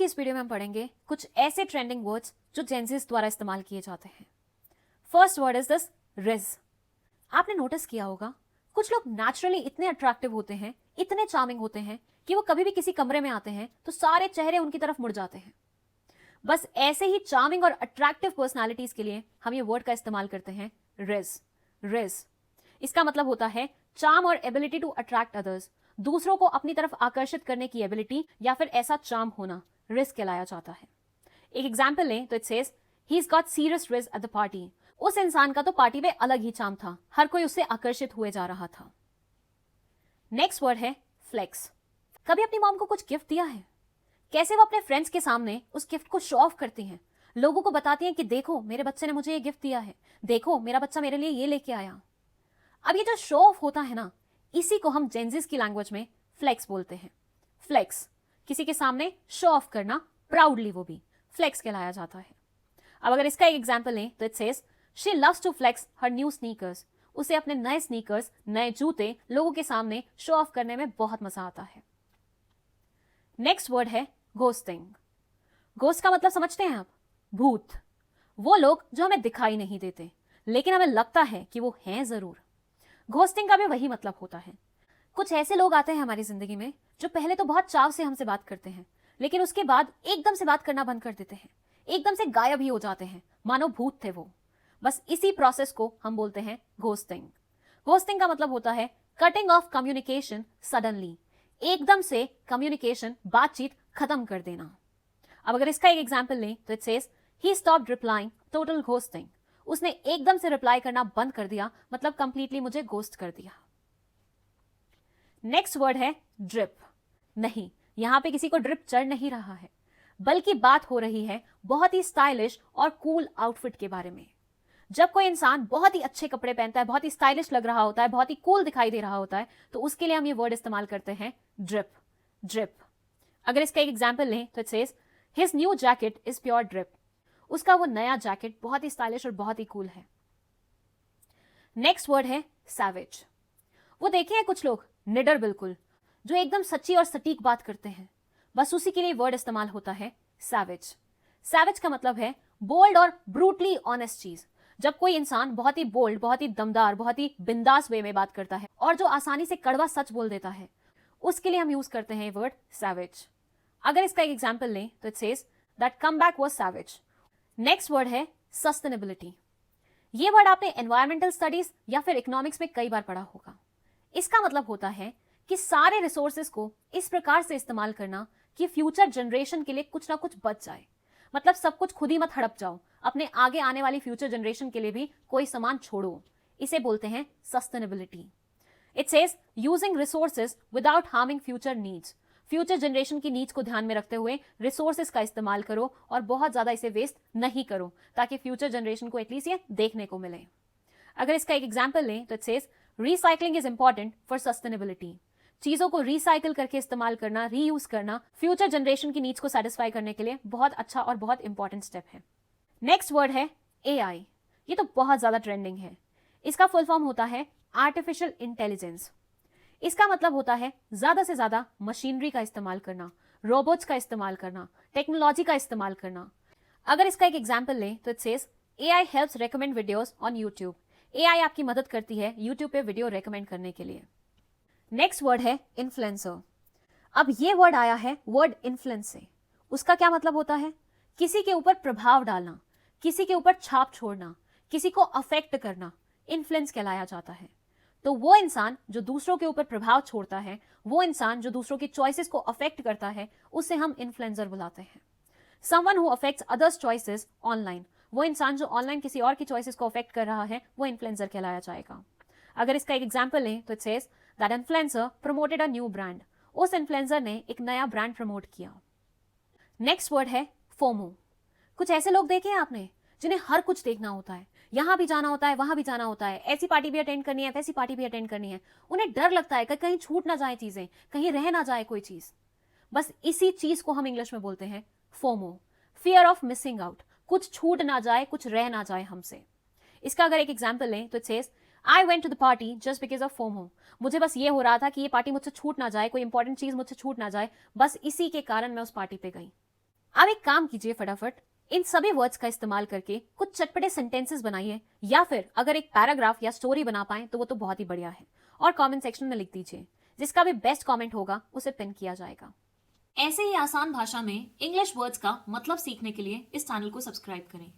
की इस वीडियो में हम पढ़ेंगे कुछ ऐसे ट्रेंडिंग वर्ड्स जो जेंजीज द्वारा इस्तेमाल किए जाते हैं। First word is this ridge. आपने नोटिस किया होगा कुछ लोग नेचुरली इतने अट्रैक्टिव होते हैं, इतने चार्मिंग होते हैं कि वो कभी भी किसी कमरे में आते हैं तो सारे चेहरे उनकी तरफ मुड़ जाते हैं। बस ऐसे ही चार्मिंग और अट्रैक्टिव पर्सनालिटीज के लिए हम ये वर्ड का इस्तेमाल करते हैं, रिज। रिज इसका मतलब होता है चार्म और एबिलिटी टू अट्रैक्ट अदर्स, दूसरों को अपनी तरफ आकर्षित करने की एबिलिटी या फिर ऐसा चार्म होना रिज कहलाया जाता है। एक एग्जाम्पल लें तो it says he is got serious ridge at the party. उस इंसान का तो पार्टी में अलग ही चार्म था, हर कोई उससे आकर्षित हुए जा रहा था। नेक्स्ट वर्ड है फ्लेक्स। कभी अपनी मॉम को कुछ गिफ्ट दिया है? कैसे वो अपने फ्रेंड्स के सामने उस गिफ्ट को शो ऑफ करती हैं, लोगों को बताती हैं कि देखो मेरे बच्चे ने मुझे ये गिफ्ट दिया है, देखो मेरा बच्चा मेरे लिए ये लेके आया। अब ये जो शो ऑफ होता है ना, इसी को हम जेंजीज की लैंग्वेज में फ्लेक्स बोलते हैं। फ्लेक्स किसी के सामने शो ऑफ करना, प्राउडली, वो भी फ्लेक्स कहलाया जाता है। अब अगर इसका एक एग्जांपल लें तो it says she loves to flex her new sneakers. उसे अपने नए स्नीकर्स, नए जूते लोगों के सामने शो ऑफ करने में बहुत मजा आता है। नेक्स्ट वर्ड है घोस्टिंग। घोस्ट का मतलब समझते हैं आप? भूत। वो लोग जो हमें दिखाई नहीं देते लेकिन हमें लगता है कि वो हैं जरूर। घोस्टिंग का भी वही मतलब होता है। कुछ ऐसे लोग आते हैं हमारी जिंदगी में जो पहले तो बहुत चाव से हमसे बात करते हैं लेकिन उसके बाद एकदम से बात करना बंद कर देते हैं, एकदम से गायब ही हो जाते हैं, मानो भूत थे वो। बस इसी प्रोसेस को हम बोलते हैं घोस्टिंग। घोस्टिंग का मतलब होता है कटिंग ऑफ कम्युनिकेशन सडनली, एकदम से कम्युनिकेशन, बातचीत खत्म कर देना। अब अगर इसका एक एग्जाम्पल लें तो it says he stopped replying, total ghosting. उसने एकदम से रिप्लाई करना बंद कर दिया, मतलब कंप्लीटली मुझे घोस्ट कर दिया। नेक्स्ट वर्ड है ड्रिप। नहीं, यहां पे किसी को ड्रिप चढ़ नहीं रहा है, बल्कि बात हो रही है बहुत ही स्टाइलिश और कूल आउटफिट के बारे में। जब कोई इंसान बहुत ही अच्छे कपड़े पहनता है, बहुत ही स्टाइलिश लग रहा होता है, बहुत ही कूल दिखाई दे रहा होता है, तो उसके लिए हम ये वर्ड इस्तेमाल करते हैं ड्रिप। ड्रिप। अगर इसका एक एग्जाम्पल लें तो it says his new jacket is pure drip. उसका वो नया जैकेट बहुत ही स्टाइलिश और बहुत ही कूल है। नेक्स्ट वर्ड है सैवेज। वो देखे हैं कुछ लोग निडर बिल्कुल, जो एकदम सच्ची और सटीक बात करते हैं, बस उसी के लिए वर्ड इस्तेमाल होता है सैवेज। सैवेज का मतलब है बोल्ड और ब्रूटली ऑनेस्ट चीज। जब कोई इंसान बहुत ही बोल्ड, बहुत ही दमदार, बहुत ही बिंदास वे में बात करता है और जो आसानी से कड़वा सच बोल देता है, उसके लिए हम यूज करते हैं वर्ड सैवेज। अगर इसका एक एग्जाम्पल लें तो it says that comeback was savage. Next word है सस्टेनेबिलिटी। ये वर्ड आपने एनवायरमेंटल स्टडीज या फिर इकोनॉमिक्स में कई बार पढ़ा होगा। इसका मतलब होता है कि सारे रिसोर्सेज को इस प्रकार से इस्तेमाल करना कि फ्यूचर जनरेशन के लिए कुछ ना कुछ बच जाए। मतलब सब कुछ खुद ही मत हड़प जाओ, अपने आगे आने वाली फ्यूचर जनरेशन के लिए भी कोई सामान छोड़ो। इसे बोलते हैं sustainability. It says using resources without harming future needs. Future generation की नीड्स को ध्यान में रखते हुए रिसोर्सेज का इस्तेमाल करो और बहुत ज्यादा इसे वेस्ट नहीं करो, ताकि फ्यूचर जनरेशन को एटलीस्ट ये देखने को मिले। अगर इसका एक एग्जाम्पल लें तो it says recycling is important for sustainability. चीजों को रिसाइकिल करके इस्तेमाल करना, रीयूज करना, फ्यूचर जनरेशन की नीड्स को सेटिस्फाई करने के लिए बहुत अच्छा और बहुत इंपॉर्टेंट स्टेप है। नेक्स्ट वर्ड है एआई। ये तो बहुत ज्यादा ट्रेंडिंग है। इसका फुल फॉर्म होता है आर्टिफिशियल इंटेलिजेंस। इसका मतलब होता है ज्यादा से ज्यादा मशीनरी का इस्तेमाल करना, रोबोट्स का इस्तेमाल करना, टेक्नोलॉजी का इस्तेमाल करना। अगर इसका एक एग्जाम्पल लें तो it says AI helps recommend videos on YouTube. AI आपकी मदद करती है यूट्यूब पे वीडियो रेकमेंड करने के लिए। नेक्स्ट वर्ड है इन्फ्लुएंसर। अब ये वर्ड आया है वर्ड इन्फ्लुएंस से। उसका क्या मतलब होता है? किसी के ऊपर प्रभाव डालना, किसी के ऊपर छाप छोड़ना, किसी को अफेक्ट करना, इन्फ्लुएंस कहलाया जाता है। तो वो इंसान जो दूसरों के ऊपर प्रभाव छोड़ता है, वो इंसान जो दूसरों की चॉइसेस को अफेक्ट करता है, उसे हम इन्फ्लुएंसर बुलाते हैं। Someone who affects others choices online. वो इंसान जो ऑनलाइन किसी और की चॉइसेस को अफेक्ट कर रहा है, वो इन्फ्लुएंसर कहलाया जाएगा। अगर इसका एक एग्जाम्पल लें तो it says that influencer promoted a new brand. उस इन्फ्लुएंसर ने एक नया ब्रांड प्रमोट किया। नेक्स्ट वर्ड है फोमो। कुछ ऐसे लोग देखे हैं आपने जिन्हें हर कुछ देखना होता है, यहां भी जाना होता है, वहां भी जाना होता है, ऐसी पार्टी भी अटेंड करनी है, वैसी पार्टी भी अटेंड करनी है। उन्हें डर लगता है कि कहीं छूट ना जाए चीजें, कहीं रह ना जाए कोई चीज। बस इसी चीज को हम इंग्लिश में बोलते हैं FOMO, fear of missing out. कुछ छूट ना जाए, कुछ रह ना जाए हमसे। इसका अगर एक एग्जाम्पल लें तो it says I went to the party just because of FOMO. मुझे बस ये हो रहा था कि ये पार्टी मुझसे छूट ना जाए, कोई इंपॉर्टेंट चीज मुझसे छूट ना जाए, बस इसी के कारण मैं उस पार्टी पे गई। अब एक काम कीजिए, फटाफट इन सभी वर्ड्स का इस्तेमाल करके कुछ चटपटे सेंटेंसेस बनाइए, या फिर अगर एक पैराग्राफ या स्टोरी बना पाए तो वो तो बहुत ही बढ़िया है, और कमेंट सेक्शन में लिख दीजिए। जिसका भी बेस्ट कमेंट होगा उसे पिन किया जाएगा। ऐसे ही आसान भाषा में इंग्लिश वर्ड्स का मतलब सीखने के लिए इस चैनल को सब्सक्राइब करें।